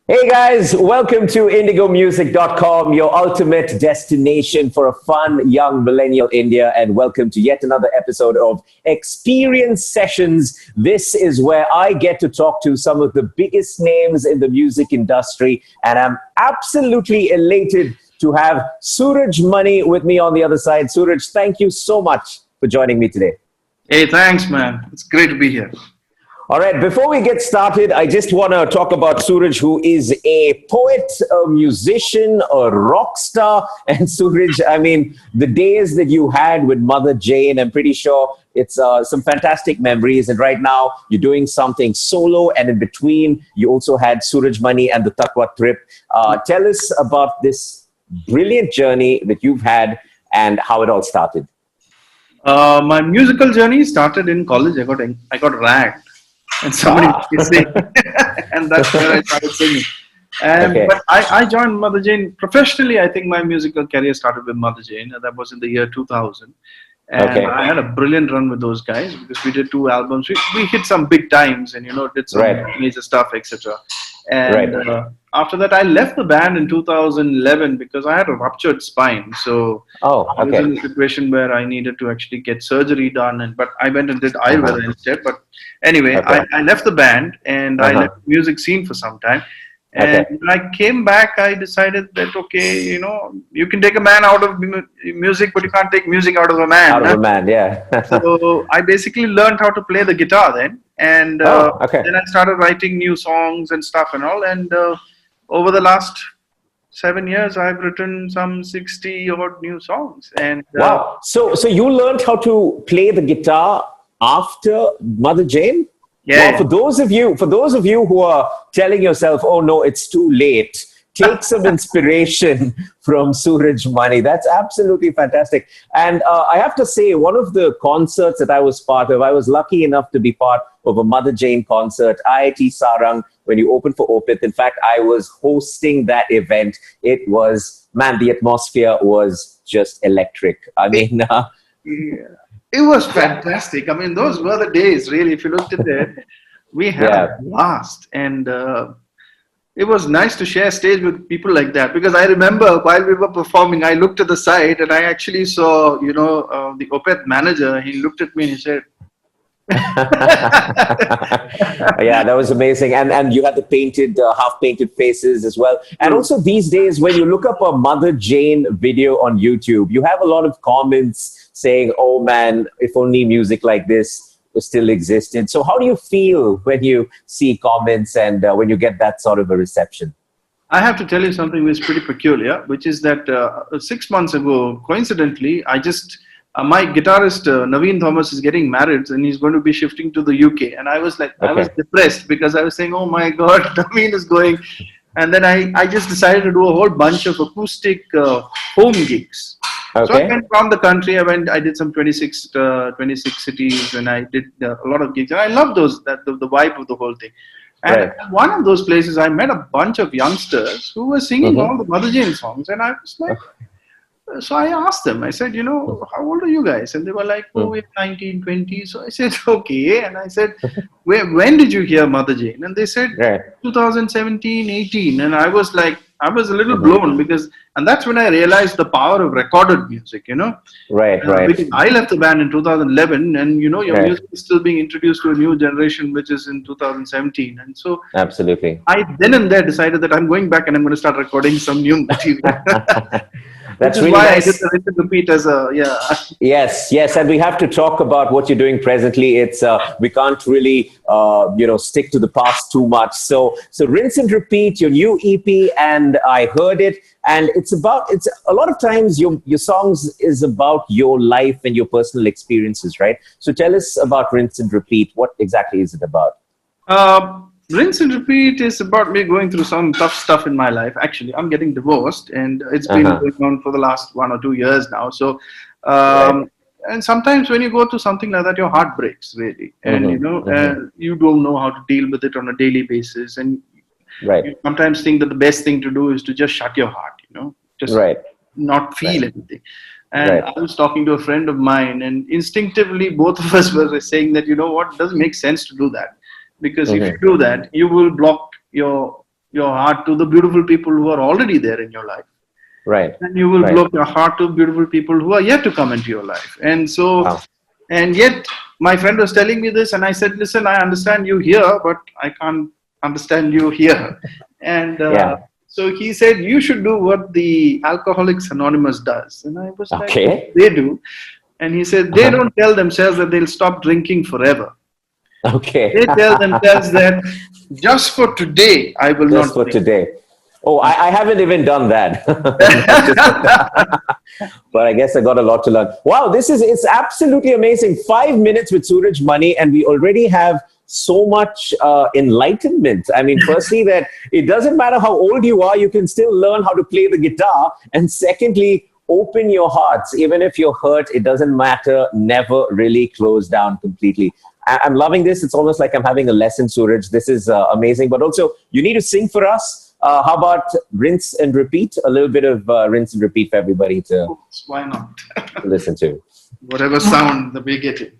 Hey guys, welcome to indigomusic.com, your ultimate destination for a fun young millennial India, and welcome to yet another episode of Xperience Sessions. This is where I get to talk to some of the biggest names in the music industry, and I'm absolutely elated to have Suraj Mani with me on the other side. Suraj, thank you so much for joining me today. Hey, thanks, man. It's great to be here. All right, before we get started, I just want to talk about Suraj, who is a poet, a musician, a rock star. And Suraj, I mean, the days that you had with Motherjane, I'm pretty sure it's some fantastic memories. And right now, you're doing something solo, and in between, you also had Suraj Mani and the Tattva trip. Tell us about this brilliant journey that you've had and how it all started. My musical journey started in college. I got ragged. And somebody was sing. And that's where I started singing. But I joined Motherjane professionally. I think my musical career started with Motherjane, and that was in the year 2000. And I had a brilliant run with those guys because we did 2 albums. We hit some big times and, did some major stuff, etc. And after that, I left the band in 2011 because I had a ruptured spine. So I was in a situation where I needed to actually get surgery done. But I went and did Ayurveda instead. But anyway, I left the band and I left the music scene for some time. And when I came back, I decided that, you can take a man out of music, but you can't take music out of a man. Out of a man, yeah. So I basically learned how to play the guitar then. And then I started writing new songs and stuff and all. And over the last 7 years, I've written some 60 odd new songs. And wow! So you learned how to play the guitar after Motherjane? Yeah. Well, for those of you who are telling yourself, "Oh no, it's too late," take some inspiration from Suraj Mani. That's absolutely fantastic. And I have to say, one of the concerts that I was part of, I was lucky enough to be part of a Motherjane concert, IIT Sarang, when you opened for Opith. In fact, I was hosting that event. It was, man, the atmosphere was just electric. I mean, it was fantastic. I mean, those were the days, really. If you looked at it, we had a blast. And it was nice to share stage with people like that. Because I remember while we were performing, I looked at the side and I actually saw, the Opeth manager. He looked at me and he said, yeah, that was amazing. And you had the painted, half-painted faces as well. And also these days, when you look up a Motherjane video on YouTube, you have a lot of comments saying, "Oh man, if only music like this still existed." So how do you feel when you see comments and when you get that sort of a reception? I have to tell you something which is pretty peculiar, which is that 6 months ago, coincidentally, my guitarist Naveen Thomas is getting married and he's going to be shifting to the UK. And I was like, I was depressed because I was saying, "Oh my God, Naveen is going." And then I just decided to do a whole bunch of acoustic home gigs. So I went around the country. I did some 26 cities, and I did a lot of gigs. And I love the vibe of the whole thing. And at one of those places, I met a bunch of youngsters who were singing all the Motherjane songs. And I was like, so I asked them, I said, how old are you guys? And they were like, "Oh, we're 19, 20. So I said, okay. And I said, when did you hear Motherjane? And they said, 2017, 18. And I was like, I was a little blown and that's when I realized the power of recorded music, Because I left the band in 2011 and, your music is still being introduced to a new generation, which is in 2017. And so absolutely, I then and there decided that I'm going back and I'm going to start recording some new material. That's really why nice. I did the rinse and repeat as a Yes, and we have to talk about what you're doing presently. It's we can't really stick to the past too much. So rinse and repeat, your new EP, and I heard it, and it's a lot of times your songs is about your life and your personal experiences, right? So tell us about rinse and repeat. What exactly is it about? Rinse and repeat is about me going through some tough stuff in my life. Actually, I'm getting divorced, and it's been going on for the last 1 or 2 years now. So, and sometimes when you go through something like that, your heart breaks really, and you don't know how to deal with it on a daily basis, and you sometimes think that the best thing to do is to just shut your heart, just not feel anything. And I was talking to a friend of mine, and instinctively both of us were saying that, it doesn't make sense to do that. Because if you do that, you will block your your heart to the beautiful people who are already there in your life. Right. And you will blow up your heart to beautiful people who are yet to come into your life. And so, and yet my friend was telling me this, and I said, listen, I understand you here, but I can't understand you here. And so he said, you should do what the Alcoholics Anonymous does. And I was like, they do. And he said, they don't tell themselves that they'll stop drinking forever. Okay. They tell themselves that just for today, I will not drink. Today. Oh, I haven't even done that. But I guess I got a lot to learn. Wow, it's absolutely amazing. 5 minutes with Suraj Mani, and we already have so much enlightenment. I mean, firstly, that it doesn't matter how old you are, you can still learn how to play the guitar. And secondly, open your hearts. Even if you're hurt, it doesn't matter. Never really close down completely. I'm loving this. It's almost like I'm having a lesson, Suraj. This is amazing. But also, you need to sing for us. How about rinse and repeat? A little bit of rinse and repeat for everybody to why not listen to. Whatever sound that we're getting.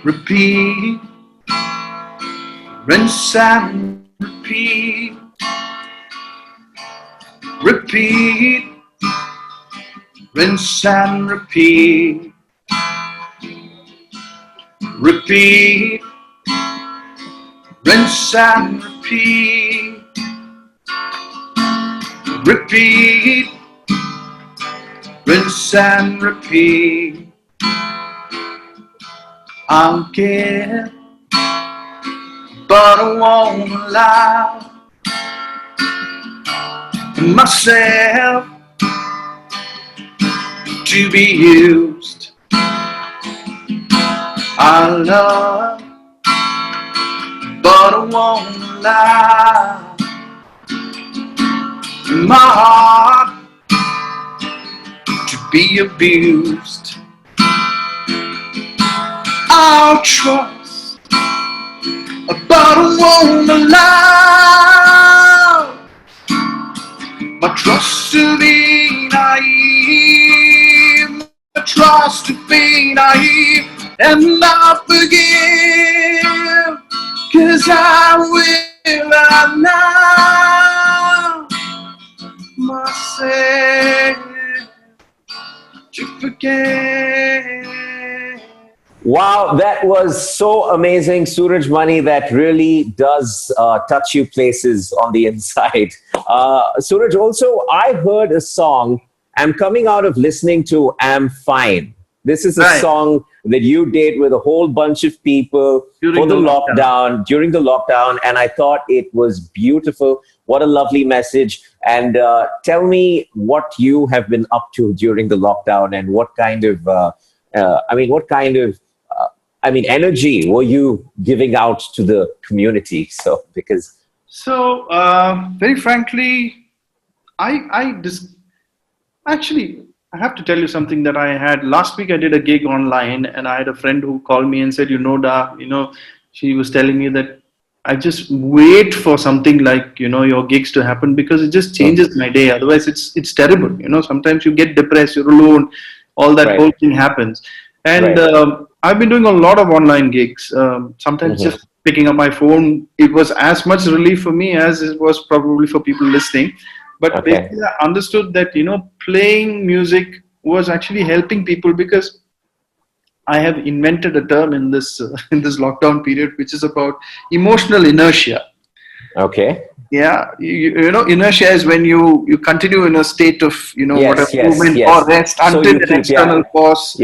Repeat, rinse and repeat, repeat, rinse and repeat, repeat, rinse and repeat, repeat, rinse and repeat. I'll give, but I won't allow myself to be used. I love, but I won't allow my heart to be abused. I'll trust, but I won't allow my trust to be naive, my trust to be naive, and not forgive, 'cause I will allow myself to forget. Wow, that was so amazing, Suraj Mani. That really does touch you places on the inside. Suraj, also, I heard a song. I'm coming out of listening to I'm Fine. This is a song that you did with a whole bunch of people during the lockdown, and I thought it was beautiful. What a lovely message. And tell me what you have been up to during the lockdown, and what kind of energy were you giving out to the community? Very frankly, I have to tell you something that I had last week. I did a gig online, and I had a friend who called me and said, she was telling me that I just wait for something like, your gigs to happen, because it just changes my day. Otherwise, it's terrible. Sometimes you get depressed, you're alone, all that whole thing happens. And I've been doing a lot of online gigs. Sometimes just picking up my phone, it was as much relief for me as it was probably for people listening. But basically I understood that, playing music was actually helping people, because I have invented a term in this lockdown period, which is about emotional inertia. Okay. Yeah, inertia is when you continue in a state of movement or rest until an external force.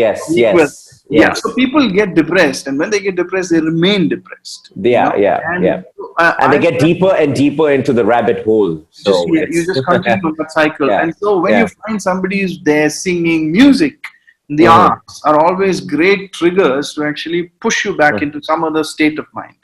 Yeah, so people get depressed, and when they get depressed, they remain depressed. And they get deeper and deeper into the rabbit hole. So you just continue that cycle. And so when you find somebody who's there singing, music, the arts are always great triggers to actually push you back into some other state of mind.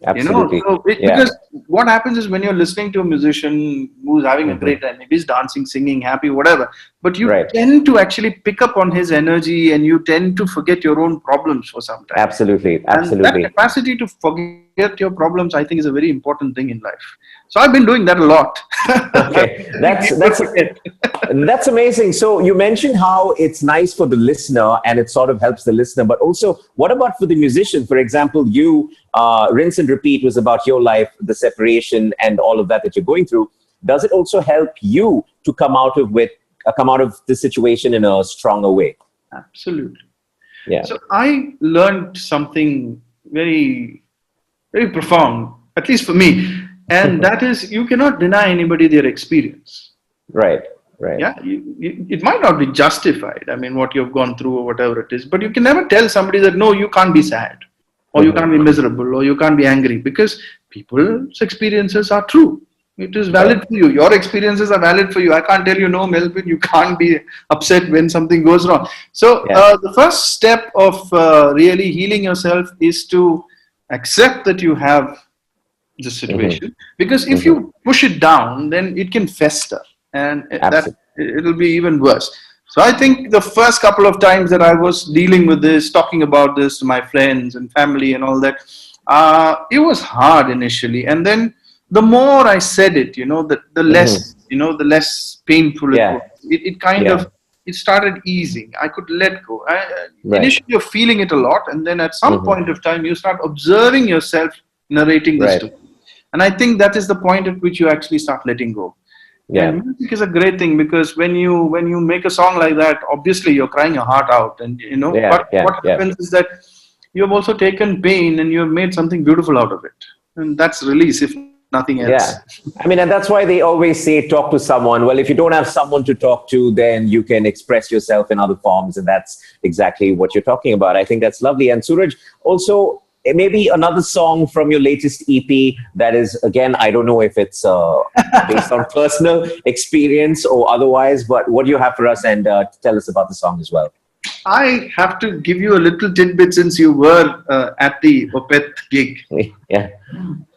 Absolutely. Because what happens is when you're listening to a musician who's having a great time, maybe he's dancing, singing, happy, whatever, but you tend to actually pick up on his energy and you tend to forget your own problems for some time. Absolutely. And that capacity to forget your problems, I think, is a very important thing in life. So I've been doing that a lot. Okay, that's amazing. So you mentioned how it's nice for the listener and it sort of helps the listener, but also what about for the musician? For example, you, Rinse and Repeat was about your life, the separation and all of that you're going through. Does it also help you to come out of the situation in a stronger way? Absolutely. Yeah. So I learned something very, very profound, at least for me. And that is, you cannot deny anybody their experience. Right. Yeah, it might not be justified. I mean, what you've gone through or whatever it is, but you can never tell somebody that, no, you can't be sad or you can't be miserable or you can't be angry, because people's experiences are true. It is valid for you. Your experiences are valid for you. I can't tell you, no, Melbin, you can't be upset when something goes wrong. So the first step of really healing yourself is to accept that you have the situation, because if you push it down, then it can fester and it'll be even worse. So I think the first couple of times that I was dealing with this, talking about this to my friends and family and all that, it was hard initially, and then the more I said it, the less the less painful it was. It kind of it started easing. I could let go. Initially you're feeling it a lot, and then at some point of time you start observing yourself narrating the story. And I think that is the point at which you actually start letting go. Yeah. And music is a great thing, because when you make a song like that, obviously you're crying your heart out, and but what happens is that you have also taken pain and you have made something beautiful out of it. And that's release, if nothing else. Yeah. I mean, and that's why they always say talk to someone. Well, if you don't have someone to talk to, then you can express yourself in other forms. And that's exactly what you're talking about. I think that's lovely. And Suraj, also, maybe another song from your latest EP that is, again, I don't know if it's based on personal experience or otherwise, but what do you have for us, and tell us about the song as well? I have to give you a little tidbit, since you were at the Opeth gig. Yeah.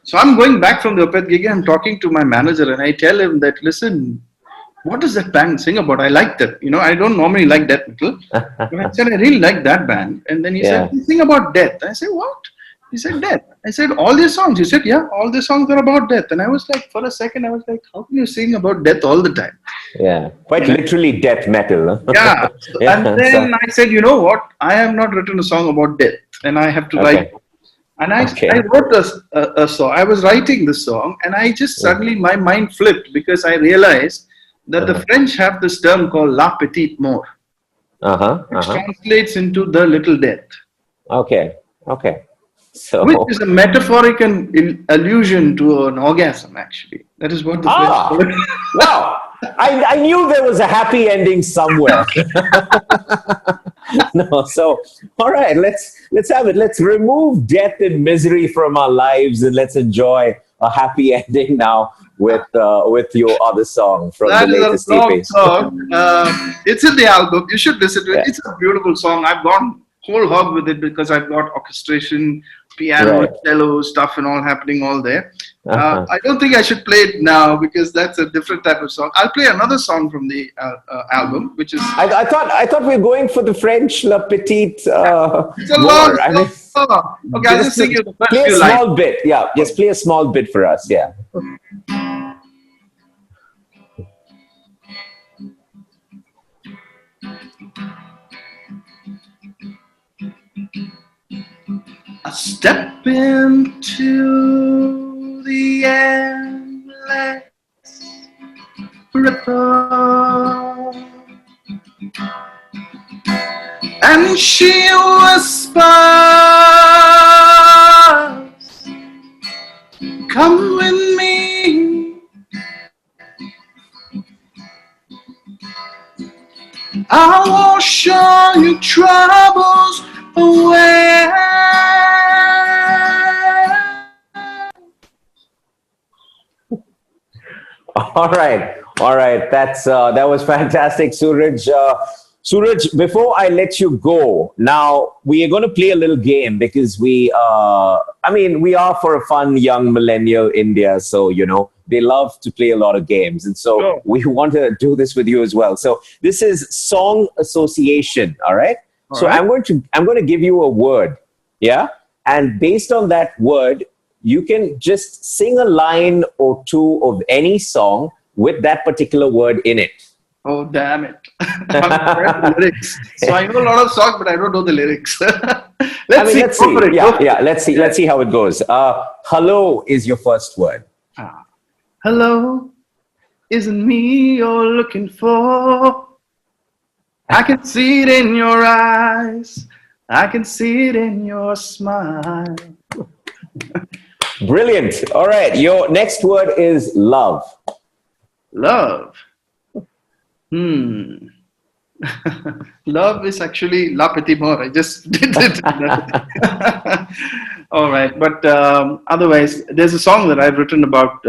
So I'm going back from the Opeth gig and I'm talking to my manager, and I tell him that, listen, what does that band sing about? I like that. I don't normally like death metal. But I said, I really like that band. And then he said, they sing about death. I said, what? He said, death. I said, all these songs? He said, yeah, all these songs are about death. And I was like, for a second, I was like, how can you sing about death all the time? Yeah, quite literally death metal. Yeah. And then I said, you know what? I have not written a song about death, and I have to write. And I wrote a song. I was writing the song, and I just suddenly, my mind flipped, because I realized that the French have this term called la petite mort, which translates into the little death. Okay. So, which is a metaphoric allusion to an orgasm, actually. That is what the French call it. Wow. I knew there was a happy ending somewhere. No, so all right, let's have it. Let's remove death and misery from our lives, and let's enjoy a happy ending now with your other song from the latest EP. Song. It's in the album. You should listen to it. It's a beautiful song. I've gone whole hog with it, because I've got orchestration, piano, cello stuff and all happening all there. I don't think I should play it now, because that's a different type of song. I'll play another song from the album, which is... I thought we were going for the French La Petite... it's a long song. Okay, I'll just sing you the first play few a small bit. Yeah, just play a small bit for us. Yeah. I step into the endless ripple, and she whispers, come with me. I will show you troubles away. All right. That was fantastic, Suraj. Suraj, before I let you go, now we are going to play a little game because we are for a fun young millennial India. So, they love to play a lot of games. And so Sure. we want to do this with you as well. So this is song association. All right. All So right. I'm going to give you a word. Yeah. And based on that word, you can just sing a line or two of any song with that particular word in it. Oh, damn it. I'm bad at lyrics. So I know a lot of songs, but I don't know the lyrics. Let's see. Let's Go see. for it. Go Yeah, for yeah. it. Let's see how it goes. Hello is your first word. Ah. Hello, isn't me you're looking for? I can see it in your eyes. I can see it in your smile. Brilliant. All right. Your next word is love. Love. Love is actually La Petit Mort. I just did it. All right. But otherwise, there's a song that I've written about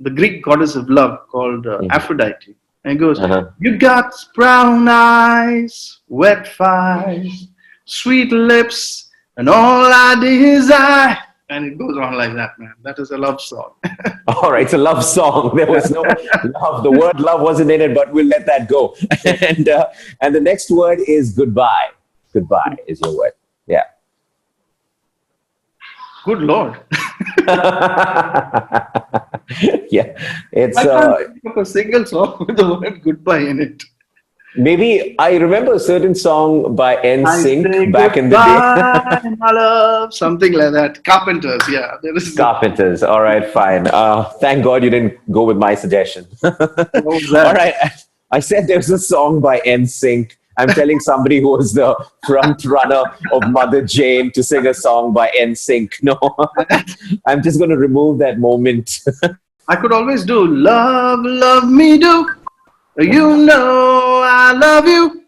the Greek goddess of love called Aphrodite. And it goes, You got brown eyes, wet thighs, sweet lips, and all I desire. And it goes on like that, man. That is a love song. All right. It's a love song. There was no love. The word love wasn't in it, but we'll let that go. And the next word is goodbye. Goodbye is your word. Yeah. Good Lord. Yeah. It's I can't think of a single song with the word goodbye in it. maybe I remember a certain song by I say NSYNC back in the day. goodbye, my love. Something like that. Carpenters, yeah. There is Carpenters. All right, fine. Thank God you didn't go with my suggestion. What was that? All right. I said there's a song by NSYNC. I'm telling somebody who was the front runner of Motherjane to sing a song by NSYNC. No, I'm just going to remove that moment. I could always do love, love me do. You know I love you.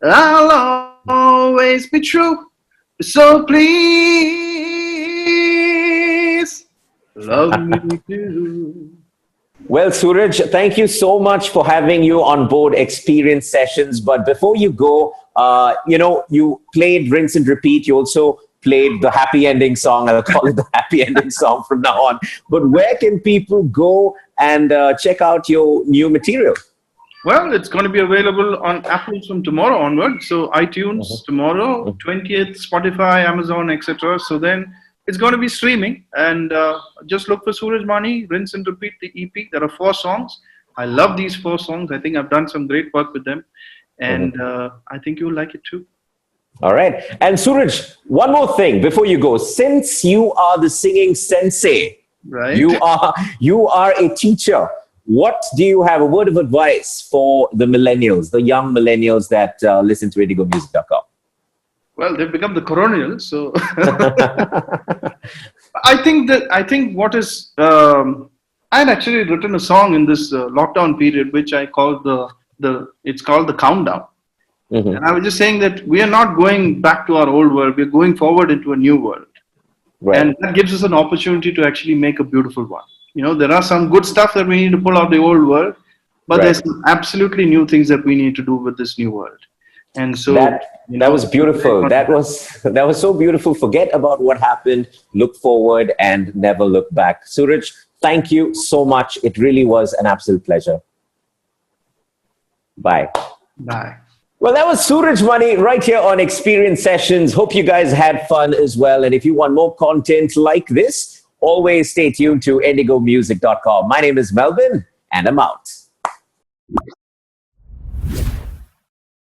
I'll always be true. So please love me do. Well, Suraj, thank you so much for having you on board Xperience Sessions. But before you go, you played Rinse and Repeat. You also played the happy ending song. I'll call it the happy ending song from now on. But where can people go and check out your new material? Well, it's going to be available on Apple from tomorrow onward. So iTunes tomorrow, 20th, Spotify, Amazon, etc. So then it's going to be streaming. And just look for Suraj Mani, Rinse and Repeat, the EP. There are 4 songs. I love these 4 songs. I think I've done some great work with them. And I think you'll like it too. All right. And Suraj, one more thing before you go. Since you are the singing sensei, Right. you are a teacher. What do you have, a word of advice for the millennials, the young millennials that listen to IndigoMusic.com? Well, they've become the colonials. So I think what is, I had actually written a song in this lockdown period, which I called it's called The Countdown. And I was just saying that we are not going back to our old world. We're going forward into a new world. Right. And that gives us an opportunity to actually make a beautiful one. There are some good stuff that we need to pull out of the old world, but there's some absolutely new things that we need to do with this new world. And so that was beautiful. That was so beautiful. Forget about what happened, look forward, and never look back. Suraj, thank you so much. It really was an absolute pleasure. Bye. Bye. Well, that was Suraj Mani right here on Xperience Sessions. Hope you guys had fun as well. And if you want more content like this, always stay tuned to IndigoMusic.com. My name is Melbin, and I'm out.